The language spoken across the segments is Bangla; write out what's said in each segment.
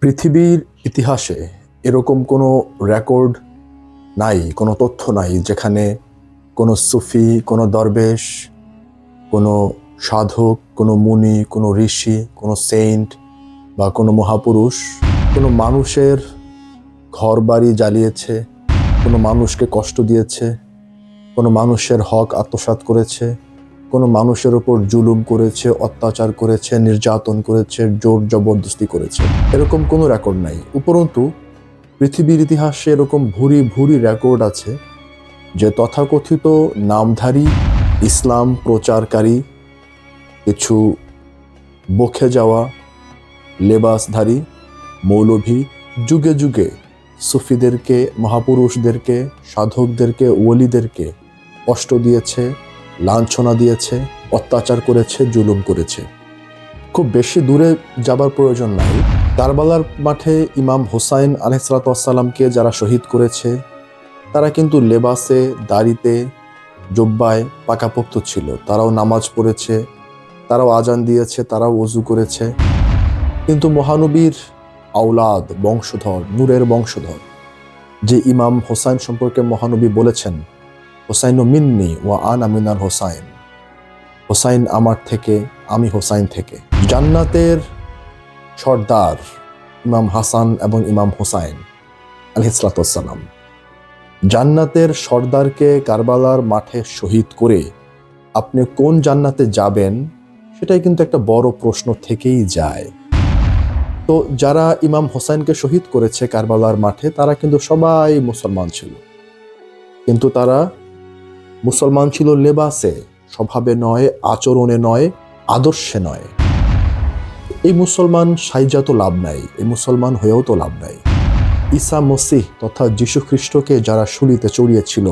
পৃথিবীর ইতিহাসে এরকম কোনো রেকর্ড নাই, কোনো তথ্য নাই যেখানে কোনো সুফি, কোনো দরবেশ, কোনো সাধক, কোনো মুনি, কোনো ঋষি, কোনো সেন্ট বা কোনো মহাপুরুষ কোনো মানুষের ঘর বাড়ি জ্বালিয়েছে, কোনো মানুষকে কষ্ট দিয়েছে, কোনো মানুষের হক আত্মসাৎ করেছে, কোনো মানুষের উপর জুলুম করেছে, অত্যাচার করেছে, নির্যাতন করেছে, জোর জবরদস্তি করেছে, এরকম কোনো রেকর্ড নাই। উপরন্তু পৃথিবীর ইতিহাসে এরকম ভুরি ভুরি রেকর্ড আছে যে তথাকথিত নামধারী ইসলাম প্রচারকারী কিছু বকে যাওয়া লেবাসধারী মৌলভী যুগে যুগে সুফিদেরকে, মহাপুরুষদেরকে, সাধকদেরকে, ওলিদেরকে কষ্ট দিয়েছে, লাঞ্ছনা দিয়েছে, অত্যাচার করেছে, জুলুম করেছে। খুব বেশি দূরে যাবার প্রয়োজন নাই। কারবালার মাঠে ইমাম হোসাইন আলাইহিসসালামকে যারা শহীদ করেছে তারা কিন্তু লেবাসে, দাড়িতে, জুব্বায় পাকাপোক্ত ছিল। তারাও নামাজ পড়েছে, তারাও আজান দিয়েছে, তারাও ওযু করেছে। কিন্তু মহানবীর আওলাদ, বংশধর, নূরের বংশধর যে ইমাম হোসাইন সম্পর্কে মহানবী বলেছেন, হোসাইনু মিন্নি ওয়া আনা মিনাল হোসাইন, হোসাইন আমার থেকে, আমি হোসাইন থেকে। জান্নাতের সর্দার ইমাম হাসান এবং ইমাম হোসাইন আলাইহিসসালাম, জান্নাতের সর্দারকে কারবালার মাঠে শহীদ করে আপনি কোন জান্নাতে যাবেন সেটাই কিন্তু একটা বড় প্রশ্ন থেকেই যায়। তো যারা ইমাম হোসাইনকে শহীদ করেছে কারবালার মাঠে তারা কিন্তু সবাই মুসলমান ছিল, কিন্তু তারা মুসলমান ছিল লেবাসে, স্বভাবে নয়, আচরণে নয়, আদর্শে নয়। এই মুসলমান সাইজা তো লাভ নাই, এই মুসলমান হয়েও তো লাভ নাই। ঈসা মসিহ তথা যীশু খ্রিস্টকে যারা শুলিতে চড়িয়েছিল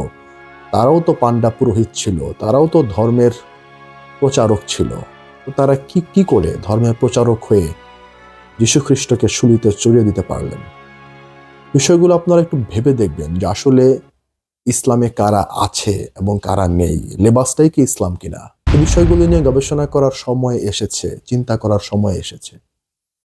তারাও তো পান্ডা পুরোহিত ছিল, তারাও তো ধর্মের প্রচারক ছিল। তো তারা কি করে ধর্মের প্রচারক হয়ে যীশু খ্রিস্টকে শুলিতে চড়িয়ে দিতে পারলেন? বিষয়গুলো আপনারা একটু ভেবে দেখবেন যে আসলে ইসলামে কারা আছে এবং কারা নেই, লেবাসটাই কি ইসলাম কিনা। এই বিষয়গুলো নিয়ে গবেষণা করার সময় এসেছে, চিন্তা করার সময় এসেছে।